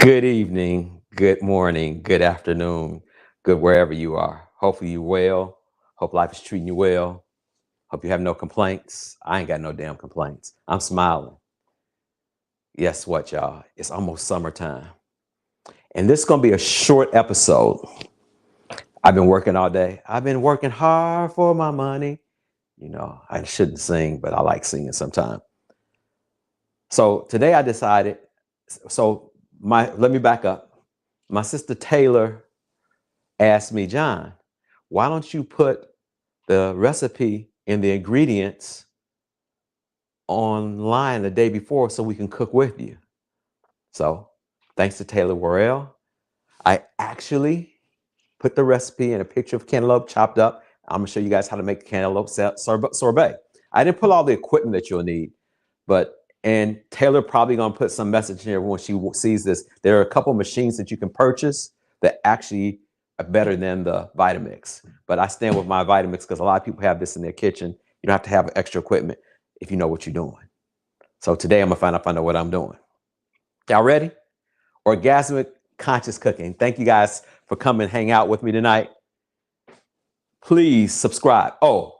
Good evening, good morning, good afternoon, good wherever you are. Hopefully you well. Hope life is treating you well. Hope you have no complaints. I ain't got no damn complaints. I'm smiling. Guess what, y'all? It's almost summertime. And this is gonna be a short episode. I've been working all day. I've been working hard for my money. I shouldn't sing, but I like singing sometimes. So today I decided, let me back up. My sister Taylor asked me, John, why don't you put the recipe and the ingredients online the day before so we can cook with you? So thanks to Taylor Worrell, I actually put the recipe and a picture of cantaloupe chopped up. I'm gonna show you guys how to make cantaloupe sorbet. I didn't put all the equipment that you'll need, and Taylor probably gonna put some message here when she sees this. There are a couple machines that you can purchase that actually are better than the Vitamix. But I stand with my Vitamix because a lot of people have this in their kitchen. You don't have to have extra equipment if you know what you're doing. So today I'm gonna find out what I'm doing. Y'all ready? Orgasmic conscious cooking. Thank you guys for coming and hang out with me tonight. Please subscribe. Oh,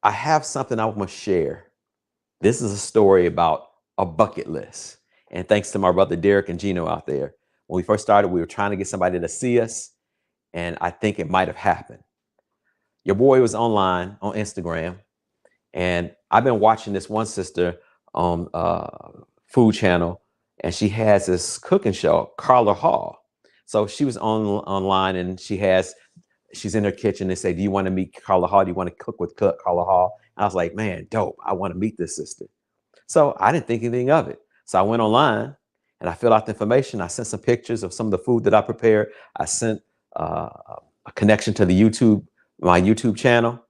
I have something I want to share. This is a story about a bucket list. And thanks to my brother Derek and Gino out there. When we first started, we were trying to get somebody to see us, and I think it might have happened. Your boy was online on Instagram, and I've been watching this one sister on Food Channel, and she has this cooking show, Carla Hall. So she was online, and she's in her kitchen. They say, do you want to meet Carla Hall? Do you want to cook with Carla Hall? And I was like, man, dope. I want to meet this sister. So I didn't think anything of it. So I went online and I filled out the information. I sent some pictures of some of the food that I prepared. I sent a connection to my YouTube channel.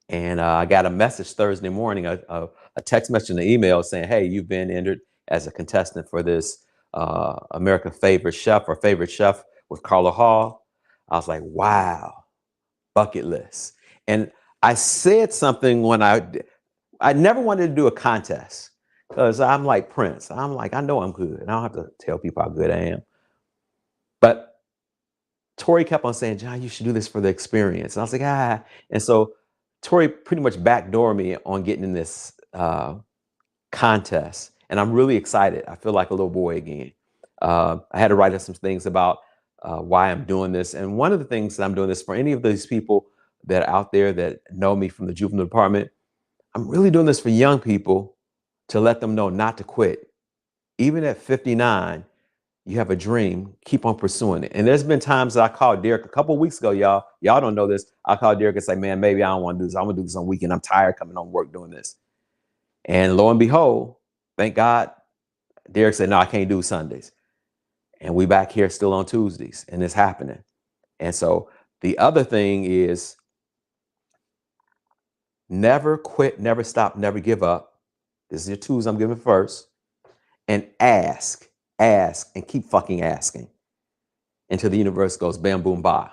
And I got a message Thursday morning, a text message and an email saying, hey, you've been entered as a contestant for this American Favorite Chef or Favorite Chef with Carla Hall. I was like, wow, bucket list. And I said something when I never wanted to do a contest because I'm like Prince. I'm like, I know I'm good. And I don't have to tell people how good I am. But Tori kept on saying, John, you should do this for the experience. And I was like, And so Tori pretty much backdoored me on getting in this contest. And I'm really excited. I feel like a little boy again. I had to write up some things about why I'm doing this. And one of the things that I'm doing this for any of these people that are out there that know me from the juvenile department, I'm really doing this for young people to let them know not to quit. Even at 59, you have a dream, keep on pursuing it. And there's been times that I called Derek a couple of weeks ago, y'all don't know this. I called Derek and say, man, maybe I don't want to do this. I'm gonna do this on weekend. I'm tired coming on work doing this. And lo and behold, thank God, Derek said, no, I can't do Sundays. And we back here still on Tuesdays, and it's happening. And so the other thing is never quit, never stop, never give up. This is your tools I'm giving first. And ask, and keep fucking asking until the universe goes bam, boom, bah.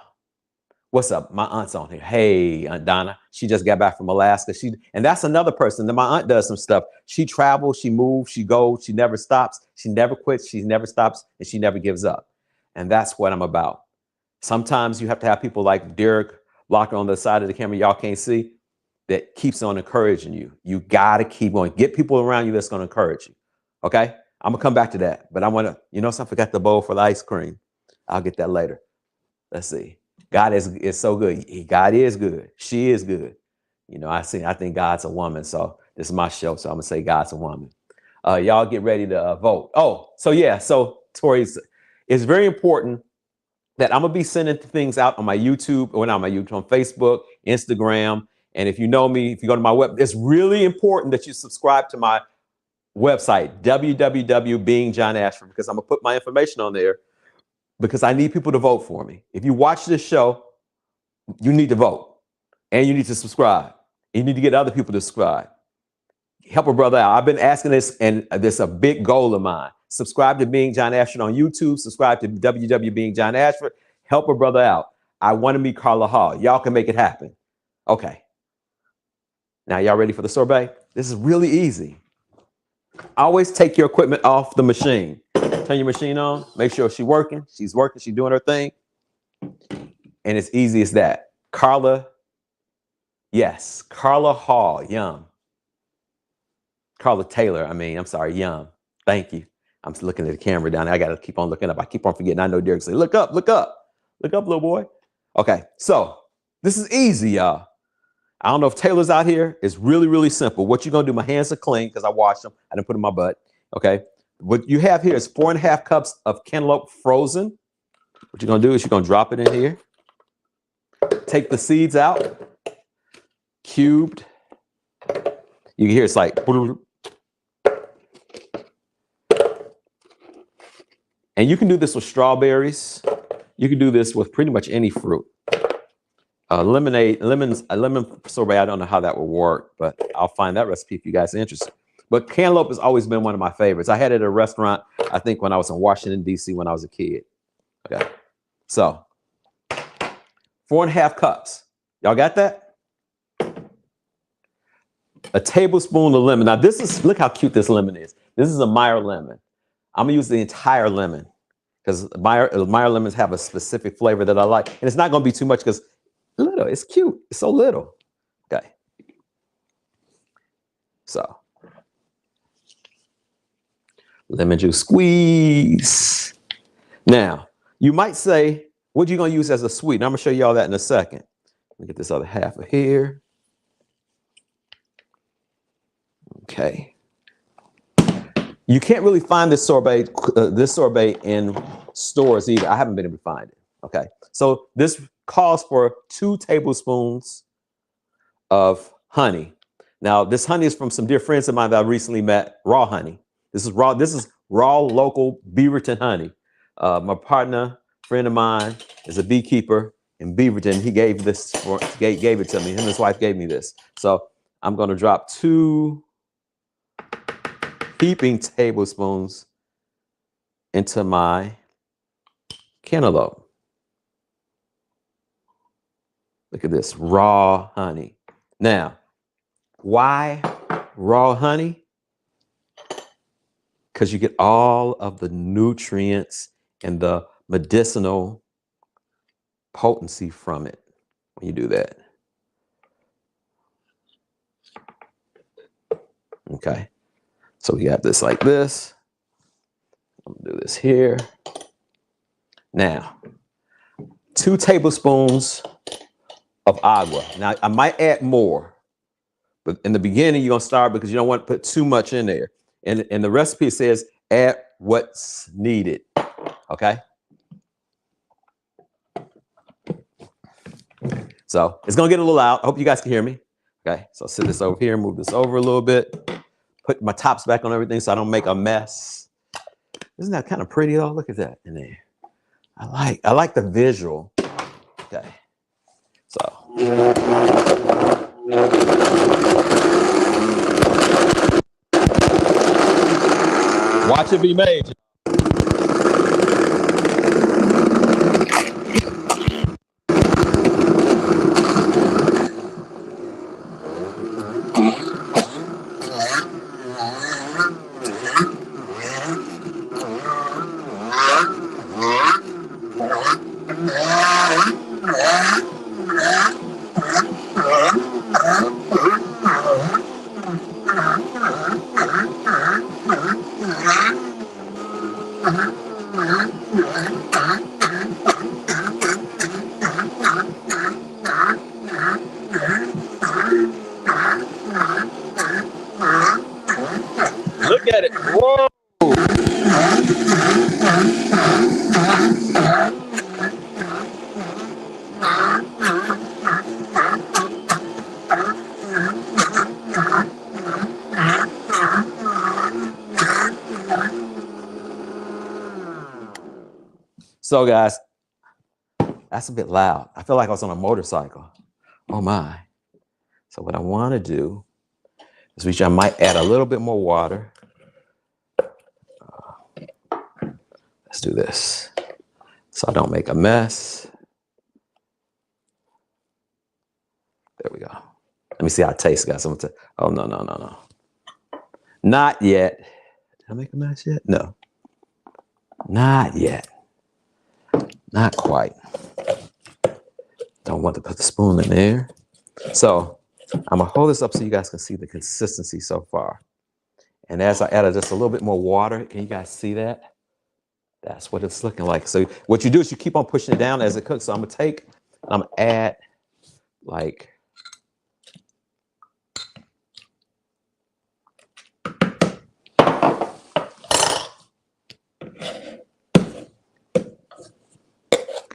What's up? My aunt's on here. Hey, Aunt Donna. She just got back from Alaska. And that's another person that my aunt does some stuff. She travels, she moves, she goes, she never stops. She never quits, she never stops, and she never gives up. And that's what I'm about. Sometimes you have to have people like Derek Locker on the side of the camera y'all can't see that keeps on encouraging you. You got to keep going. Get people around you that's going to encourage you. Okay? I'm going to come back to that. But I want to, so I forgot the bowl for the ice cream. I'll get that later. Let's see. God is so good. God is good. She is good. I think God's a woman. So this is my show. So I'm going to say God's a woman. Y'all get ready to vote. Oh, so yeah. So Tori, it's very important that I'm going to be sending things out on my YouTube, or not on my YouTube, on Facebook, Instagram. And if you know me, if you go to my web, it's really important that you subscribe to my website, www.beingjohnashford, because I'm going to put my information on there because I need people to vote for me. If you watch this show, you need to vote and you need to subscribe. You need to get other people to subscribe. Help a brother out. I've been asking this, and this is a big goal of mine. Subscribe to Being John Ashford on YouTube. Subscribe to www.being John Ashford. Help a brother out. I want to meet Carla Hall. Y'all can make it happen. Okay. Now, y'all ready for the sorbet? This is really easy. Always take your equipment off the machine. Turn your machine on. Make sure she's working. She's doing her thing. And it's easy as that. Carla, yes. Carla Hall, yum. Carla Taylor, I'm sorry, yum. Thank you. I'm looking at the camera down there. I got to keep on looking up. I keep on forgetting. I know Derek say, look up, look up. Look up, little boy. Okay, so this is easy, y'all. I don't know if Taylor's out here. It's really, really simple. What you're going to do, my hands are clean because I washed them. I didn't put them in my butt. Okay. What you have here is 4.5 cups of cantaloupe frozen. What you're going to do is you're going to drop it in here. Take the seeds out. Cubed. You can hear it's like. And you can do this with strawberries. You can do this with pretty much any fruit. Lemon sorbet, I don't know how that will work, but I'll find that recipe if you guys are interested. But cantaloupe has always been one of my favorites. I had it at a restaurant, I think when I was in Washington, D.C. when I was a kid. Okay, so 4.5 cups. Y'all got that? A tablespoon of lemon. Now look how cute this lemon is. This is a Meyer lemon. I'm gonna use the entire lemon because Meyer lemons have a specific flavor that I like. And it's not gonna be too much because little, it's cute, it's so little. Okay. So, lemon juice squeeze. Now, you might say, what are you gonna use as a sweetener? I'm gonna show you all that in a second. Let me get this other half of here. Okay. You can't really find this sorbet in stores either. I haven't been able to find it. Okay. So this calls for 2 tablespoons of honey. Now, this honey is from some dear friends of mine that I recently met, raw honey. This is raw local Beaverton honey. My partner, friend of mine, is a beekeeper in Beaverton. He gave it to me. Him and his wife gave me this. So I'm going to drop 2 heaping tablespoons into my cantaloupe. Look at this, raw honey. Now, why raw honey? Because you get all of the nutrients and the medicinal potency from it when you do that. Okay, so we have this like this. I'm gonna do this here. Now, 2 tablespoons of agua. Now, I might add more, but in the beginning, you're gonna start because you don't want to put too much in there. And the recipe says add what's needed, okay? So it's gonna get a little loud. I hope you guys can hear me. Okay, so I'll sit this over here, move this over a little bit, put my tops back on everything so I don't make a mess. Isn't that kind of pretty though? Look at that in there. I like the visual. Okay, so. Watch it be made. Look at it. Whoa. So guys, that's a bit loud. I feel like I was on a motorcycle. Oh my. So what I want to do is I might add a little bit more water. Let's do this so I don't make a mess. There we go. Let me see how it tastes, guys. Oh, no. Not yet. Did I make a mess yet? No. Not yet. Not quite. Don't want to put the spoon in there. So I'm gonna hold this up so you guys can see the consistency so far. And as I add just a little bit more water, can you guys see that? That's what it's looking like. So what you do is you keep on pushing it down as it cooks. So I'm gonna add like,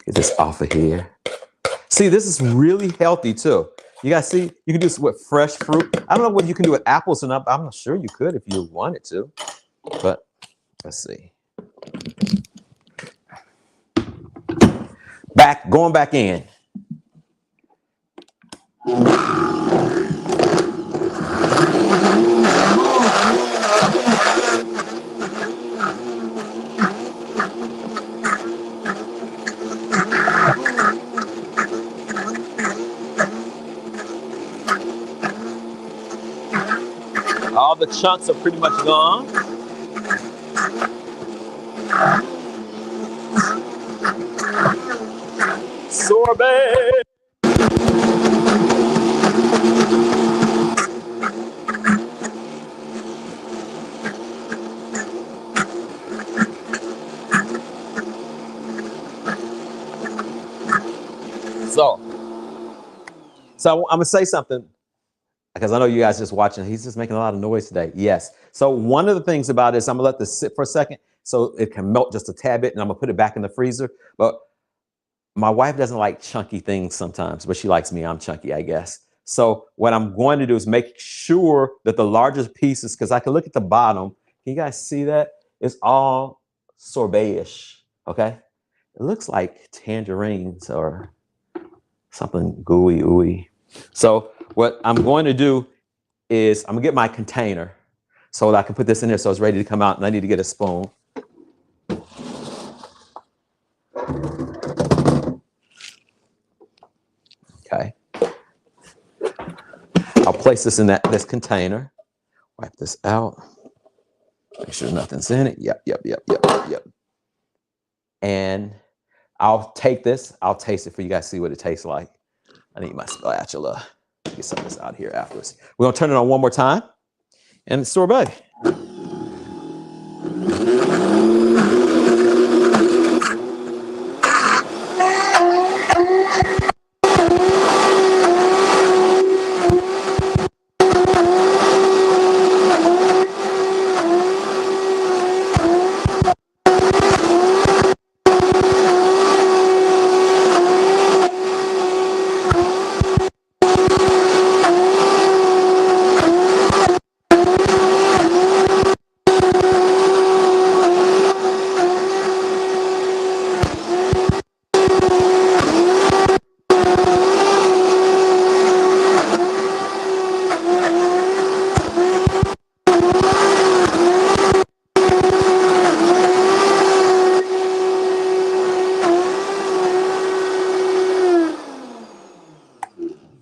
get this off of here. See, this is really healthy too. You guys see, you can do this with fresh fruit. I don't know what you can do with apples and I'm not sure you could if you wanted to, but let's see. Going back in. All the chunks are pretty much gone. Sorbet. So I'm gonna say something because I know you guys just watching. He's just making a lot of noise today. Yes. So one of the things about this, I'm gonna let this sit for a second so it can melt just a tad bit, and I'm gonna put it back in the freezer. But my wife doesn't like chunky things sometimes, but she likes me. I'm chunky, I guess. So what I'm going to do is make sure that the largest pieces, because I can look at the bottom. Can you guys see that? It's all sorbet-ish, okay? It looks like tangerines or something gooey, ooey. So what I'm going to do is I'm gonna get my container so that I can put this in there so it's ready to come out, and I need to get a spoon. Okay. I'll place this in this container. Wipe this out. Make sure nothing's in it. Yep. And I'll take this. I'll taste it for you guys to see what it tastes like. I need my spatula. Get some of this out here afterwards. We're gonna turn it on one more time. And it's sorbet.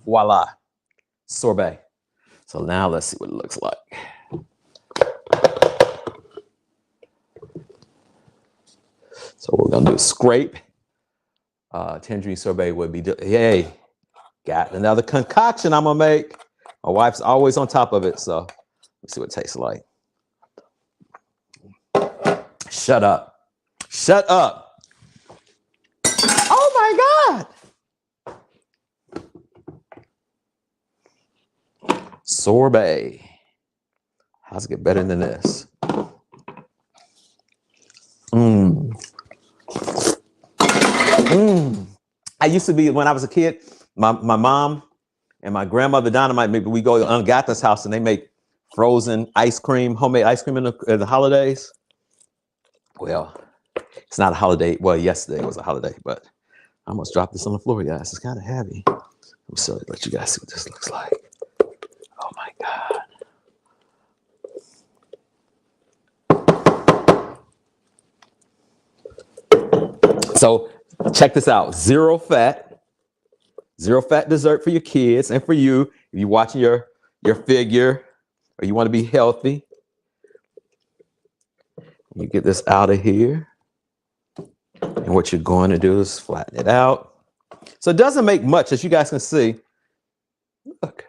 Voila, sorbet. So now let's see what it looks like. So what we're gonna do is scrape. Tangerine sorbet would be, hey, got another concoction I'm gonna make. My wife's always on top of it, so let's see what it tastes like. Shut up. Shut up. Oh my God. Sorbet. How's it get better than this? I used to be, when I was a kid, my mom and my grandmother Dynamite, maybe we go to Aunt Gatha's house and they make frozen ice cream, homemade ice cream in the holidays. Well, it's not a holiday. Well, yesterday was a holiday, but I almost dropped this on the floor, guys. It's kind of heavy. I'm sorry, let you guys see what this looks like. Oh my God. So check this out. Zero fat dessert for your kids and for you. If you're watching your figure or you want to be healthy. You get this out of here. And what you're going to do is flatten it out. So it doesn't make much, as you guys can see. Look.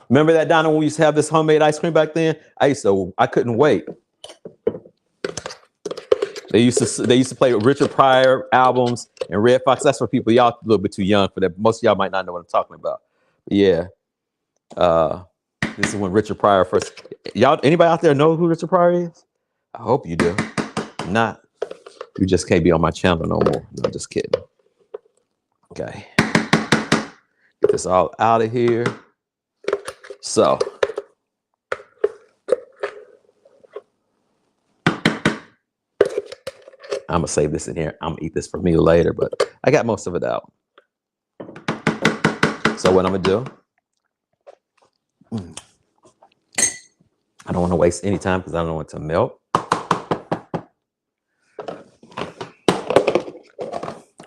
Remember that, Donna, when we used to have this homemade ice cream back then? I couldn't wait. They used to play Richard Pryor albums and Red Fox. That's for people, y'all a little bit too young for that. Most of y'all might not know what I'm talking about. But yeah. This is when Richard Pryor first. Y'all, anybody out there know who Richard Pryor is? I hope you do. If not, you just can't be on my channel no more. No, I'm just kidding. Okay. Get this all out of here. So. I'm going to save this in here. I'm going to eat this for me later, but I got most of it out. So what I'm going to do, I don't want to waste any time because I don't want it to melt.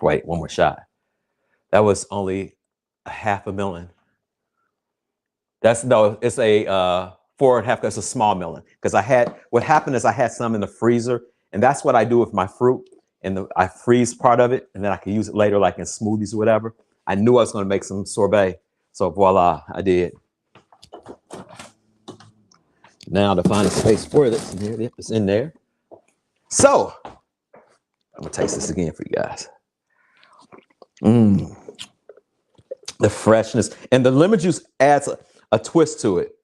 Wait, one more shot. That was only a half a melon. It's a 4.5 cups. It's a small melon. Because what happened is I had some in the freezer. And that's what I do with my fruit. And I freeze part of it, and then I can use it later, like in smoothies or whatever. I knew I was going to make some sorbet. So voila, I did. Now to find a space for this. Yep, it's in there. So I'm going to taste this again for you guys. The freshness. And the lemon juice adds a twist to it.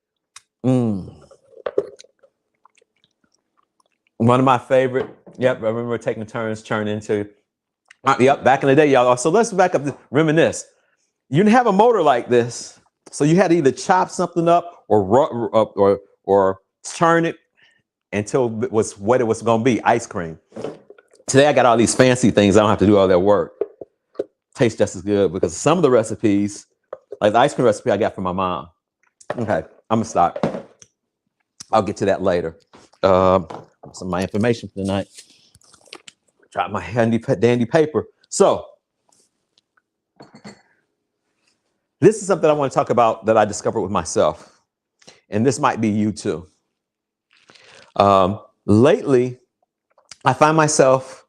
One of my favorite. Yep, I remember taking turns churning into. Yep, back in the day, y'all. So let's back up to reminisce. You didn't have a motor like this, so you had to either chop something up or churn it until it was what it was going to be, ice cream. Today I got all these fancy things. I don't have to do all that work. Tastes just as good because some of the recipes, like the ice cream recipe I got from my mom. Okay, I'm gonna stop. I'll get to that later. Some of my information for tonight. Drop my handy dandy paper. So this is something I want to talk about that I discovered with myself, and this might be you too. Lately, I find myself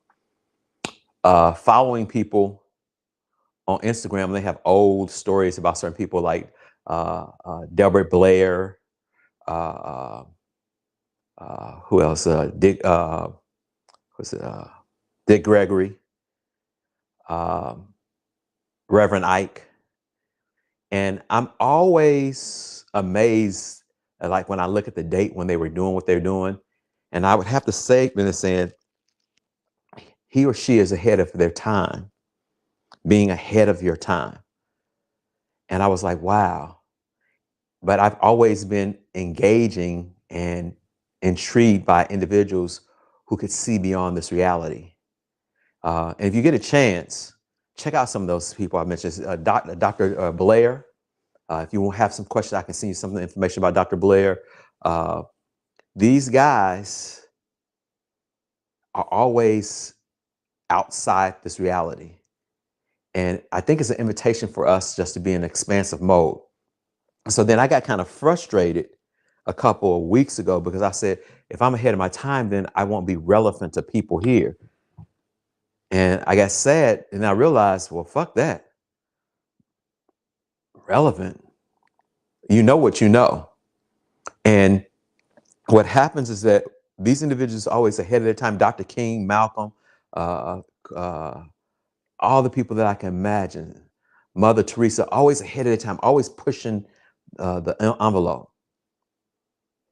following people on Instagram. They have old stories about certain people, like Delbert Blair. Who else? Dick Gregory, Reverend Ike. And I'm always amazed at, like, when I look at the date when they were doing what they're doing. And I would have to say, saying, he or she is ahead of their time, being ahead of your time. And I was like, wow. But I've always been engaging and intrigued by individuals who could see beyond this reality. And if you get a chance, check out some of those people I mentioned. Dr. Blair. If you have some questions, I can send you some information about Dr. Blair. These guys are always outside this reality. And I think it's an invitation for us just to be in expansive mode. So then I got kind of frustrated a couple of weeks ago because I said, if I'm ahead of my time, then I won't be relevant to people here. And I got sad and I realized, well, fuck that. Relevant. You know what you know. And what happens is that these individuals are always ahead of their time. Dr. King, Malcolm, all the people that I can imagine. Mother Teresa, always ahead of their time, always pushing the envelope.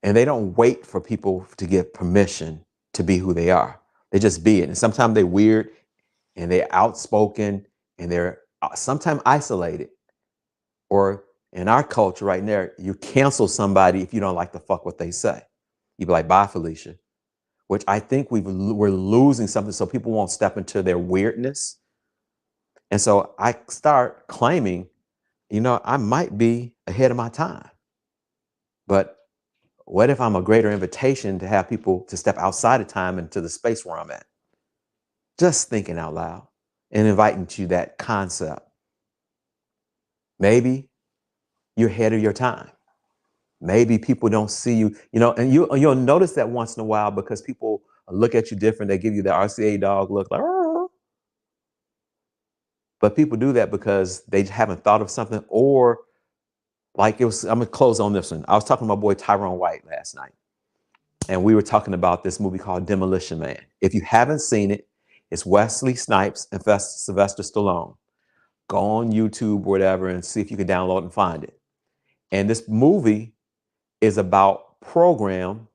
And they don't wait for people to give permission to be who they are. They just be it. And sometimes they're weird and they're outspoken and they're sometimes isolated. Or in our culture right now, you cancel somebody if you don't like the fuck what they say. You be like, bye, Felicia. Which I think we're losing something so people won't step into their weirdness. And so I start claiming, I might be ahead of my time. But what if I'm a greater invitation to have people to step outside of time into the space where I'm at? Just thinking out loud and inviting to that concept. Maybe you're ahead of your time. Maybe people don't see you, and you'll notice that once in a while because people look at you different. They give you the RCA dog look, like, "Arr." But people do that because they haven't thought of something, or like I'm gonna close on this one. I was talking to my boy Tyrone White last night, and we were talking about this movie called Demolition Man. If you haven't seen it, it's Wesley Snipes and Sylvester Stallone. Go on YouTube or whatever and see if you can download and find it. And this movie is about program,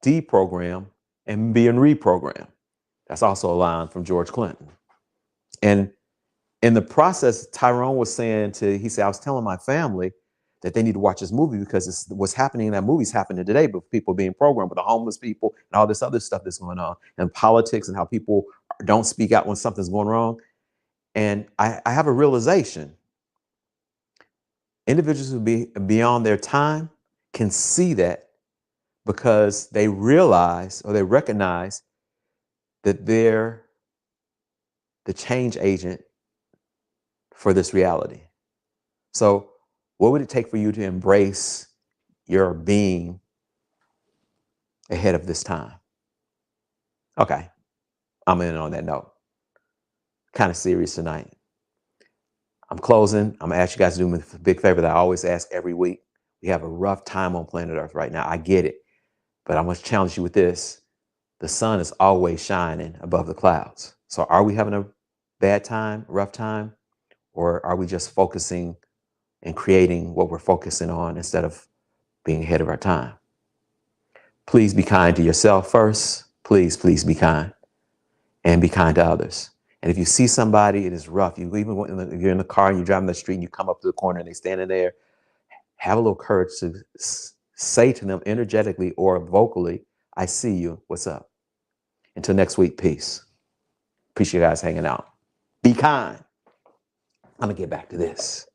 deprogram, and being reprogrammed. That's also a line from George Clinton. And in the process, Tyrone was saying he said, I was telling my family that they need to watch this movie because what's happening in that movie is happening today, but people being programmed with the homeless people and all this other stuff that's going on, and politics and how people don't speak out when something's going wrong. And I have a realization. Individuals who be beyond their time can see that because they realize or they recognize that they're the change agent for this reality. So what would it take for you to embrace your being ahead of this time? Okay, I'm in on that note. Kind of serious tonight. I'm closing. I'm gonna ask you guys to do me a big favor that I always ask every week. We have a rough time on planet Earth right now. I get it, but I must challenge you with this. The sun is always shining above the clouds. So are we having a bad time, rough time, or are we just focusing and creating what we're focusing on instead of being ahead of our time? Please be kind to yourself first. Please, please be kind, and be kind to others. And if you see somebody, it is rough. You're in the car and you're driving the street and you come up to the corner and they're standing there, have a little courage to say to them energetically or vocally, I see you, what's up? Until next week, peace. Appreciate you guys hanging out. Be kind. I'm gonna get back to this.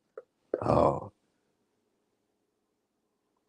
Oh.